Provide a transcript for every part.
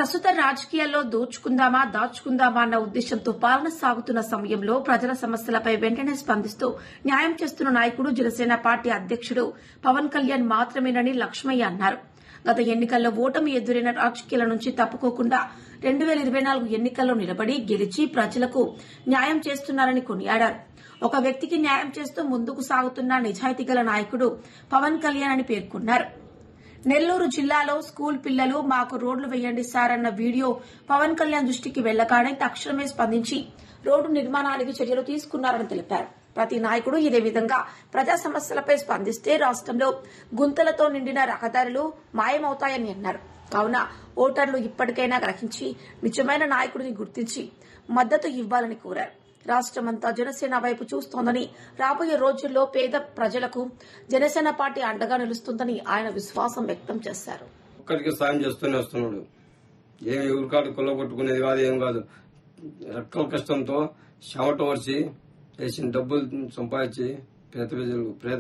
ప్రస్తుత రాజకీయాల్లో దోచుకుందామా దాచుకుందామా అన్న ఉద్దేశంతో పాలన సాగుతున్న సమయంలో ప్రజల సమస్యలపై వెంటనే స్పందిస్తూ న్యాయం చేస్తున్న నాయకుడు జనసేన పార్టీ అధ్యక్షుడు పవన్ కళ్యాణ్ మాత్రమేనని లక్ష్మయ్య అన్నారు. గత ఎన్నికల్లో ఓటమి ఎదురైన రాజకీయాల నుంచి తప్పుకోకుండా 2024 ఎన్నికల్లో నిలబడి గెలిచి ప్రజలకు న్యాయం చేస్తున్నారని కొనియాడారు. ఒక వ్యక్తికి న్యాయం చేస్తూ ముందుకు సాగుతున్న నిజాయితీగల నాయకుడు పవన్ కళ్యాణ్ అని పేర్కొన్నారు. నెల్లూరు జిల్లాలో స్కూల్ పిల్లలు మాకు రోడ్లు వేయండి సార్ అన్న వీడియో పవన్ కళ్యాణ్ దృష్టికి వెళ్లగానే తక్షణమే స్పందించి రోడ్డు నిర్మాణానికి చర్యలు తీసుకున్నారని తెలిపారు. ప్రతి నాయకుడు ఇదే విధంగా ప్రజా సమస్యలపై స్పందిస్తే రాష్ట్రంలో గుంతలతో నిండిన రహదారులు మాయమవుతాయని అన్నారు. కావున ఓటర్లు ఇప్పటికైనా గ్రహించి నిజమైన నాయకుడిని గుర్తించి మద్దతు ఇవ్వాలని కోరారు. రాష్ట్రమంతా జనసేన వైపు చూస్తోందని, రాబోయే రోజుల్లో పేద ప్రజలకు జనసేన పార్టీ అండగా నిలుస్తుందని ఆయన విశ్వాసం వ్యక్తం చేశారు. ఒక్కరికి సాయం చేస్తూనే వస్తున్నాడు. ఏమి ఎవరికాడు కొల్లగొట్టుకునేది కాదు, ఏం కాదు. రెక్కల కష్టంతో చెమట వచ్చి వేసిన డబ్బులు సంపాదించి పేద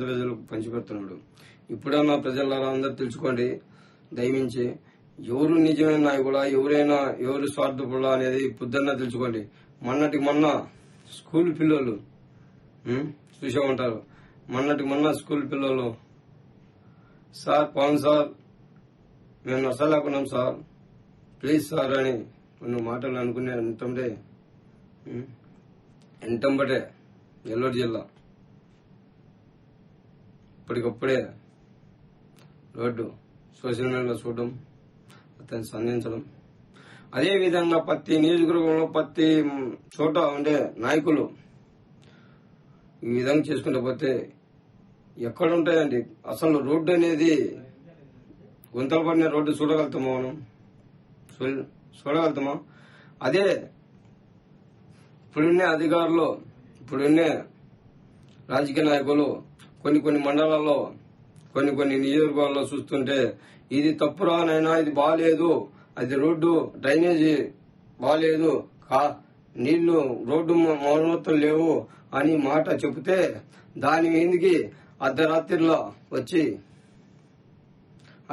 ప్రజలకు పంచిపెడుతున్నాడు. ఇప్పుడన్నా ప్రజలారా అందరూ తెలుసుకోండి, దయమించి ఎవరు నిజమైన నాయకుడా, ఎవరు స్వార్థపుడా అనేది పొద్దున్న తెలుసుకోండి. మొన్న స్కూల్ పిల్లలు చూసే ఉంటారు. మొన్న స్కూల్ పిల్లలు సార్ పవన్ సార్ మేము నష్టలేకున్నాం సార్, ప్లీజ్ సార్ అని కొన్ని మాటలు అనుకునే ఎంటంబటే నెల్లూరు జిల్లా ఇప్పటికప్పుడే రోడ్డు సోషల్ మీడియాలో చూడడం, అతన్ని స్పందించడం. అదేవిధంగా ప్రతి నియోజకవర్గంలో ప్రతి చోట ఉండే నాయకులు ఈ విధంగా చేసుకుంటూ పోతే ఎక్కడుంటాయండి? అసలు రోడ్డు అనేది గుంతలు పడిన రోడ్డు చూడగలుగుతామా మనం? చూడగలుగుతామా? అదే ఇప్పుడున్న అధికారులు, ఇప్పుడున్న రాజకీయ నాయకులు కొన్ని మండలాల్లో కొన్ని నియోజకవర్గాల్లో చూస్తుంటే ఇది తప్పురా నైనా, ఇది బాగాలేదు, అది రోడ్డు డ్రైనేజీ బాగాలేదు, నీళ్లు రోడ్డు మరమ్మతులు లేవు అని మాట చెబితే దాని మీదకి అర్ధరాత్రిలో వచ్చి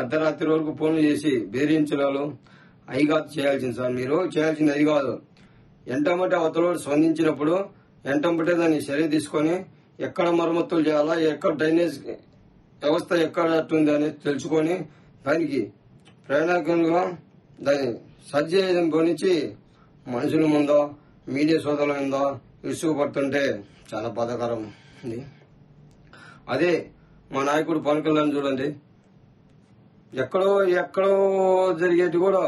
అర్ధరాత్రి వరకు ఫోన్లు చేసి బెదిరించడాలు అవి కాదు చేయాల్సింది సార్. మీరు చేయాల్సింది అది కాదు. ఎంటంబటే అవతల స్పందించినప్పుడు ఎంటంబటే దాన్ని చర్య తీసుకొని ఎక్కడ మరమ్మతులు చేయాలా, ఎక్కడ డ్రైనేజ్ వ్యవస్థ ఎక్కడ ఉంది అనేది తెలుసుకొని దానికి ప్రణాళికలుగా దాన్ని సజ్జేయడం గురించి మనుషుల ముందో మీడియా సోదరుల ముందో విసుగుపడుతుంటే చాలా బాధాకరం ఉంది. అదే మా నాయకుడు పవన్ కళ్యాణ్ చూడండి, ఎక్కడో జరిగేది కూడా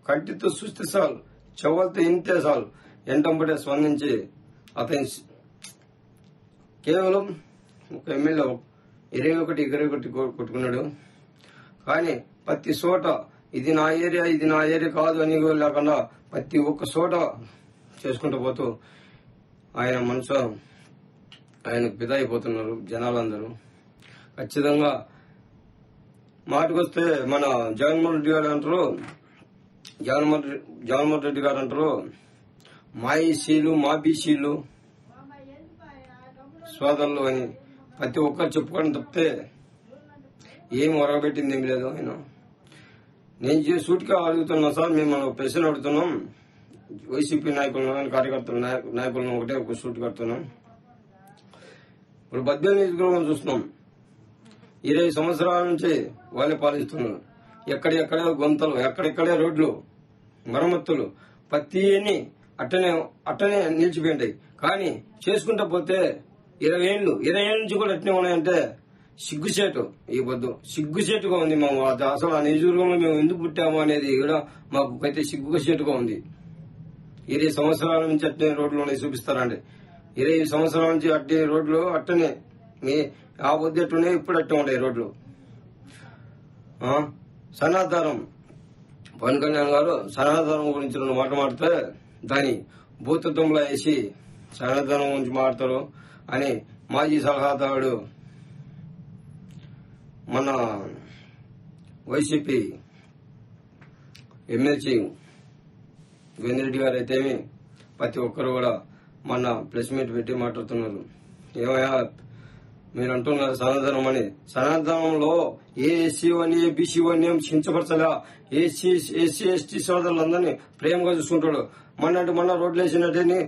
కంటితో సృష్టి చాలు, చెవులతో ఇంతే చాలు ఎంటంబటే స్పందించి అతని కేవలం ఒక ఎమ్మెల్యే 21 కొట్టుకున్నాడు. కానీ ప్రతి చోట ఇది నా ఏరియా కాదు అని లేకుండా ప్రతి ఒక్క చోట చేసుకుంటూ పోతూ ఆయన మనసు ఆయనకు పిద అయిపోతున్నారు జనాలందరూ. ఖచ్చితంగా మాటకొస్తే మన జగన్మోహన్ రెడ్డి గారు అంటారు మా ఈసీలు మా బీసీలు సోదరులు అని ప్రతి ఒక్కరు చెప్పుకోవడం తప్పితే ఏం ఒరగబెట్టింది ఏం లేదు. ఆయన నేను సూటిగా అడుగుతున్నా సార్, మేము మనం ప్రశ్న అడుగుతున్నాం వైసీపీ నాయకులను, కార్యకర్తల నాయకులను ఒకటే ఒక సూటి కడుతున్నాం. ఇప్పుడు 18 నియోజకవర్గం చూస్తున్నాం, 20 సంవత్సరాల నుంచి వాళ్ళే పాలిస్తున్నారు. ఎక్కడెక్కడే గుంతలు, ఎక్కడెక్కడే రోడ్లు మరమ్మతులు ప్రతి అట్టనే నిలిచిపోయింటాయి. కానీ చేసుకుంటా పోతే 20 ఏళ్ల నుంచి కూడా అట్నే ఉన్నాయంటే సిగ్గుచేటు. ఈ పొద్దు సిగ్గుచేటుగా ఉంది. మేము అసలు ఆ నియోజకవర్గంలో మేము ఎందుకు పుట్టాము అనేది కూడా మాకు అయితే సిగ్గుచేటుగా ఉంది. 20 సంవత్సరాల నుంచి అట్నే రోడ్లు ఉన్నాయి చూపిస్తారండి. 20 సంవత్సరాల నుంచి అట్టే రోడ్లు అట్టనే ఆ పొద్దు ఎట్టున్నాయి, ఇప్పుడు అట్టే ఉంటాయి రోడ్లు. సనాధారం పవన్ కళ్యాణ్ గారు సనాధారం గురించి 2 మాట్లాడితే దాని భూతత్వంలో వేసి సనాధారం గురించి మాట్లాడతారు అని మాజీ సలహాదారుడు మన వైసీపీ ఎమ్మెల్సీ వేమిరెడ్డి గారు అయితేమి ప్రతి ఒక్కరు కూడా మొన్న ప్రెస్ మీట్ పెట్టి మాట్లాడుతున్నారు. ఏమయ్యా మీరు అంటున్నారు సనాతనం అని. సనాతనంలో ఏ ఎస్సీ అని ఏ బీసీ అని ఏం చించపరచలే. ఎస్సీ ఎస్టీ సోదరులందరినీ ప్రేమగా చూసుకుంటాడు. మొన్న రోడ్లు వేసినట్టని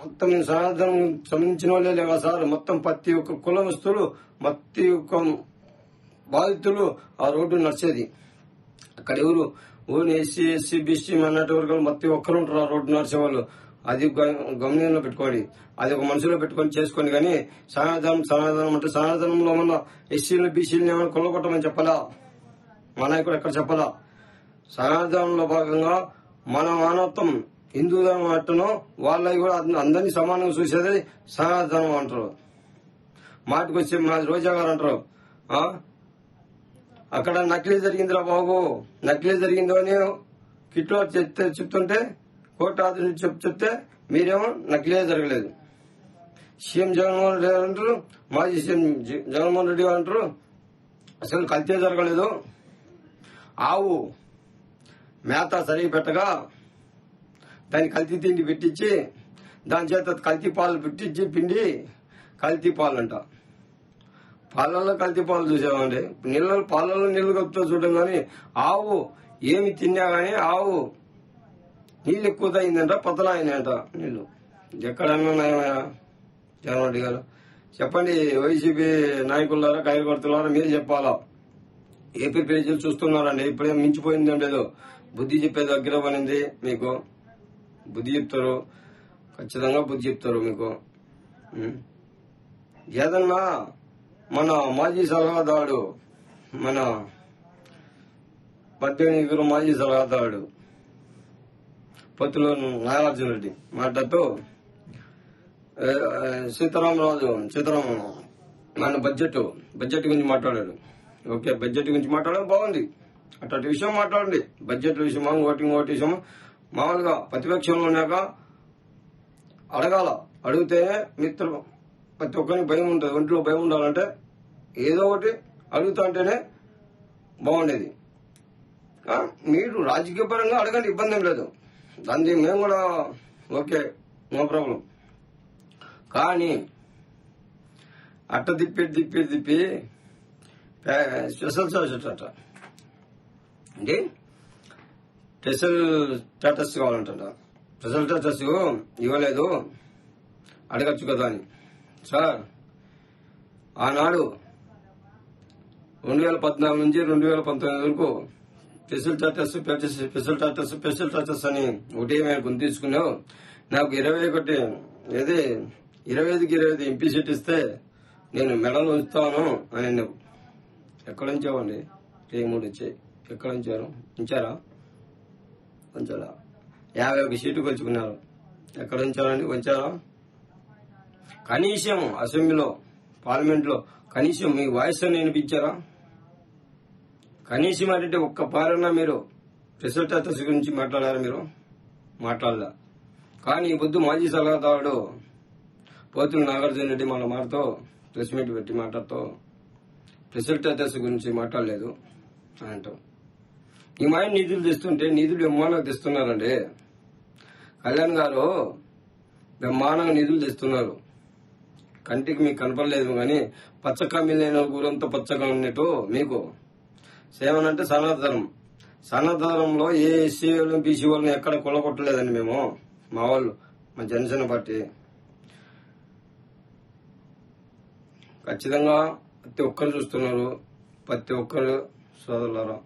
మొత్తం సనాతనం సంబంధించిన వాళ్ళే లేవా సార్, మొత్తం ప్రతి ఒక్క కులవస్తులు ప్రతి ఒక్క బాధితులు ఆ రోడ్డు నడిచేది. అక్కడ ఎవరు ఎస్సీ బీసీ అన్నట్టు వర్గాలు ప్రతి ఒక్కరు ఉంటారు ఆ రోడ్డు నడిచేవాళ్ళు. అది గమనంలో పెట్టుకోండి, అది ఒక మనసులో పెట్టుకొని చేసుకోండి. కానీ సనాతనం అంటే సనాతనంలో ఉన్న ఎస్సీలు బీసీలు ఏమైనా కొల్లగొట్టమని చెప్పాలా? మా నాయకుడు ఎక్కడ చెప్పాలా? సనాతనంలో భాగంగా మన మానవత్వం హిందూ ధర్మం అంటనో వాళ్ళవి కూడా అందరినీ సమానంగా చూసేది సనాతనం అంటారు. మాటకు వచ్చి మా రోజా గారు అంటారు, అక్కడ నకిలీ జరిగిందిరా బాబు, నకిలీ జరిగిందో అని కిట్లో చెప్తుంటే కోర్టు ఆదేశం చెప్తే మీరేమో నకిలీ జరగలేదు. సీఎం జగన్మోహన్ రెడ్డి గారు అంటారు, మాజీ సీఎం జగన్మోహన్ రెడ్డి గారు అంటారు అసలు కల్తీ జరగలేదు. ఆవు మేత సరిగి పెట్టగా దాన్ని కల్తీ తిండి పెట్టించి దాని చేత కల్తీ పాలు పెట్టించి పిండి కల్తీ పాలు అంట. పాలల్లో కల్తీ పాలు చూసామండి, పాలల్లో నీళ్లు కలుపుతూ చూడడం. కానీ ఆవు ఏమి తిన్నా గానీ ఆవు నీళ్ళు ఎక్కువ తాగిందంట, పతలా అయినాయంట నీళ్లు. ఎక్కడన్నా ఉన్నాయా జగన్మోహన్ రెడ్డి గారు? చెప్పండి. వైసీపీ నాయకులారా కార్యకర్తలారా మీరు చెప్పాలా? ఏపీ ప్రజలు చూస్తున్నారండి, ఇప్పుడే మించిపోయిందేం లేదు. బుద్ధి చెప్పే దగ్గర పడింది మీకు. బుద్ధి చెప్తారు, ఖచ్చితంగా బుద్ధి చెప్తారు మీకు. ఏదన్నా మన మాజీ సలహాదారుడు, మన పద్దెనిమిది మాజీ సలహాదారుడు పొత్తులో నాగార్జున రెడ్డి మాట్లాడుతూ సీతారాం మన బడ్జెట్ గురించి మాట్లాడాడు. ఓకే, బడ్జెట్ గురించి మాట్లాడడం బాగుంది, అట్లాంటి విషయం మాట్లాడండి. బడ్జెట్ విషయం, ఓటింగ్ విషయం మామూలుగా ప్రతిపక్షంలో ఉన్నాక అడగాల. అడిగితేనే మిత్రులు ప్రతి ఒక్కరికి భయం ఉంటుంది. ఒంట్లో భయం ఉండాలంటే ఏదో ఒకటి అడుగుతా అంటేనే బాగుండేది. మీరు రాజకీయ పరంగా అడగండి, ఇబ్బంది ఏం లేదు. దాన్ని మేము కూడా ఓకే, నో ప్రాబ్లం. కానీ అట్ట తిప్పి స్పెషల్ స్టాటస్ అంటే స్పెషల్ స్టేటస్ కావాలంట. స్పెషల్ స్టేటస్ ఇవ్వలేదు, అడగచ్చు కదా అని. సార్, ఆనాడు 2014 నుంచి 2019 వరకు స్పెషల్ స్టేటస్ అని ఒకటి మేము గుర్తు తీసుకున్నావు. నాకు 25కి 25 ఎంపీ సీట్ ఇస్తే నేను మెడలు ఉంచుతాను అని నువ్వు ఎక్కడ ఉంచావండి? 3 వచ్చాయి. ఎక్కడ ఉంచారా? 51 సీటు కొలుచుకున్నారు. ఎక్కడ ఉంచారండి? ఉంచారా? కనీసం అసెంబ్లీలో, పార్లమెంట్ లో కనీసం మీ వాయిస్ అని వినిపించారా? కనీసం అంటే ఒక్క పారన్నా మీరు స్పెషల్ స్టేటస్ గురించి మాట్లాడారా? మీరు మాట్లాడదా. కానీ ఈ పొద్దు మాజీ సలహాదారుడు పోతున్న నాగార్జున రెడ్డి మన మాటతో ప్రెస్ మీట్ పెట్టి మాట్లాడుతూ స్పెషల్ స్టేటస్ గురించి మాట్లాడలేదు అని అంటాం. ఈ మాయ నిధులు తెస్తుంటే నిధులు బ్రహ్మాండంగా తెస్తున్నారండి. కళ్యాణ్ గారు బ్రహ్మాండంగా నిధులు తెస్తున్నారు. కంటికి మీకు కనపడలేదు కానీ పచ్చగా మిగిలిన ఊరంతా పచ్చగా ఉన్నట్టు మీకు సేవనంటే సనాతనంలో ఏ ఎస్సీ వాళ్ళు బీసీ వాళ్ళని ఎక్కడ కొల్లగొట్టలేదండి మేము. మా వాళ్ళు, మా జనసేన పార్టీ ఖచ్చితంగా ప్రతి ఒక్కరు చూస్తున్నారు. ప్రతి ఒక్కరు సోదరులారా,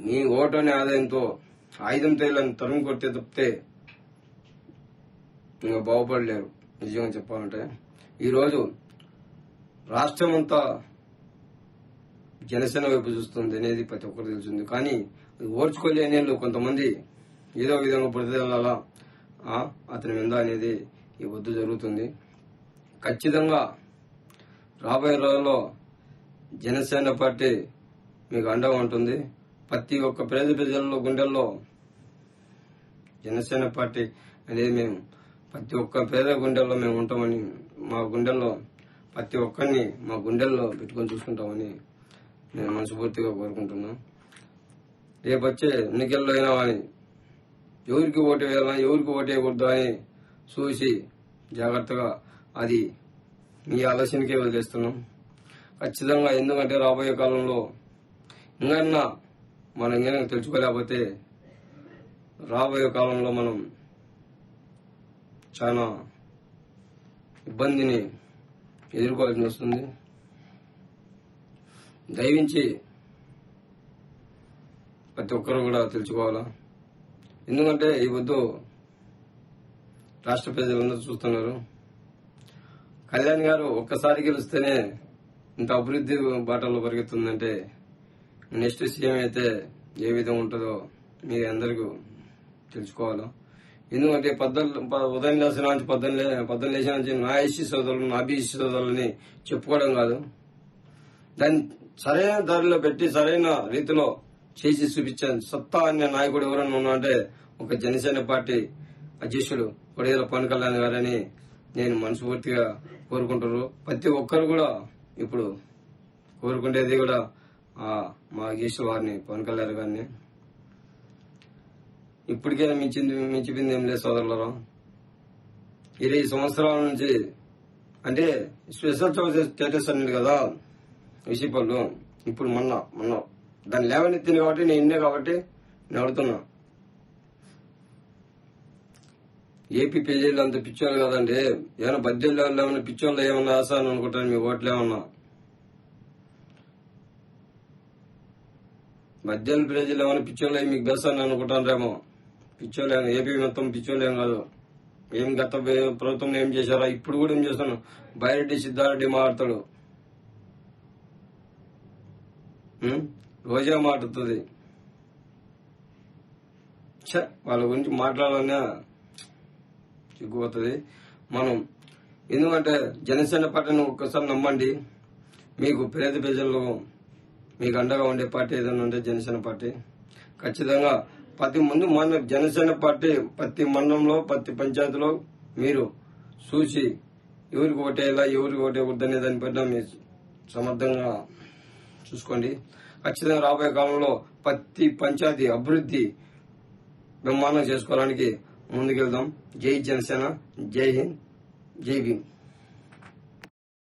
మీ ఓటు అనే ఆదాయంతో ఆయుధంతో తరుము కొట్టే తప్పితే ఇంకా బాగుపడలేరు. నిజంగా చెప్పాలంటే ఈరోజు రాష్ట్రం అంతా జనసేన వైపు చూస్తుంది అనేది ప్రతి ఒక్కరు తెలుస్తుంది. కానీ ఓర్చుకోలేని కొంతమంది ఏదో విధంగా ప్రతిదలా అతని మీద అనేది ఈ వద్దు జరుగుతుంది. ఖచ్చితంగా రాబోయే రోజుల్లో జనసేన పార్టీ మీకు అండగా ఉంటుంది. ప్రతి ఒక్క ప్రజల్లో గుండెల్లో జనసేన పార్టీ అనేది మేము ప్రతి ఒక్క పేద గుండెల్లో మేము ఉంటామని, మా గుండెల్లో ప్రతి ఒక్కరిని మా గుండెల్లో పెట్టుకొని చూసుకుంటామని నేను మనస్ఫూర్తిగా కోరుకుంటున్నాను. రేపు వచ్చే ఎన్నికల్లో అయినా అని ఎవరికి ఓటు వేయాలన్నా ఎవరికి ఓటు వేయకూడదు అని చూసి జాగ్రత్తగా అది మీ ఆలోచనకే వదిలేస్తున్నాం ఖచ్చితంగా. ఎందుకంటే రాబోయే కాలంలో ఇంకా మనం ఇంకా తెలుసుకోలేకపోతే రాబోయే కాలంలో మనం చాలా ఇబ్బందిని ఎదుర్కోవాల్సి వస్తుంది. దయవించి ప్రతి ఒక్కరు కూడా తెలుసుకోవాలా. ఎందుకంటే ఈ వద్దు రాష్ట్ర ప్రజలందరూ చూస్తున్నారు. కళ్యాణ్ గారు ఒక్కసారి గెలిస్తేనే ఇంత అభివృద్ధి బాటల్లో పరిగెత్తుందంటే నెక్స్ట్ సీఎం అయితే ఏ విధంగా ఉంటుందో మీ అందరికీ తెలుసుకోవాలా. ఎందుకంటే ఉదయం లేసిన నుంచి పొద్దున్న లేచిన నుంచి నా ఎస్సీ సోదరులు నా బీసీ సోదరులని చెప్పుకోవడం కాదు, దాన్ని సరైన దారిలో పెట్టి సరైన రీతిలో చేసి చూపించాను. సత్తా అనే నాయకుడు ఎవరైనా ఉన్నా అంటే ఒక జనసేన పార్టీ అధ్యక్షుడు కొడేల పవన్ కళ్యాణ్ గారని నేను మనస్ఫూర్తిగా కోరుకుంటున్నారు. ప్రతి ఒక్కరు కూడా ఇప్పుడు కోరుకుంటేది కూడా మా అధ్యక్షుడు వారిని, పవన్ కళ్యాణ్ గారిని. ఇప్పటికే మించిపోయింది ఏం లేదు సోదరులరా. 20 సంవత్సరాల నుంచి అంటే స్పెషల్ స్టేటస్ అన్నాడు కదా విషయపల్లు. ఇప్పుడు మొన్న దాన్ని లేవనెత్తింది కాబట్టి నేను ఇన్నే కాబట్టి నేను అడుగుతున్నా. ఏపీ పేజీలు అంత పిచ్చోళ్ళు కదండి. ఏమైనా బద్దెలు ఏమైనా పిచ్చోళ్ళు ఏమన్నా ఆశాను అనుకుంటాను. మీ ఓట్లు ఏమన్నా బద్దెల పేజీలు ఏమైనా పిచ్చోళ్ళు మీకు బెస్తాను అనుకుంటారేమో. పిచ్చోళ్ళు ఏపీ మొత్తం పిచ్చోళ్ళు ఏం కాదు. ఏం గత ప్రభుత్వం ఏం చేశారా ఇప్పుడు కూడా ఏం చేస్తాను. బైరెడ్డి సిద్ధారెడ్డి మాట్లాడతాడు, రోజా మాట్లాడుతుంది. వాళ్ళ గురించి మాట్లాడాలన్నా సిగ్గుపోతుంది మనం. ఎందుకంటే జనసేన పార్టీని ఒక్కసారి నమ్మండి. మీకు పేద ప్రజల్లో మీకు అండగా ఉండే పార్టీ ఏదైనా ఉంటే జనసేన పార్టీ. ఖచ్చితంగా మన జనసేన పార్టీ ప్రతి మండలంలో ప్రతి పంచాయతీలో మీరు చూసి ఎవరికి ఓటేయాలా ఎవరికి ఓటేయకూడదు అనే దానిపైన మీరు సమర్థంగా చూసుకోండి. ఖచ్చితంగా రాబోయే కాలంలో ప్రతి పంచాయతీ అభివృద్ధి బ్రహ్మాండం చేసుకోవడానికి ముందుకెళ్దాం. జై జనసేన, జై హింద్, జై భీమ్.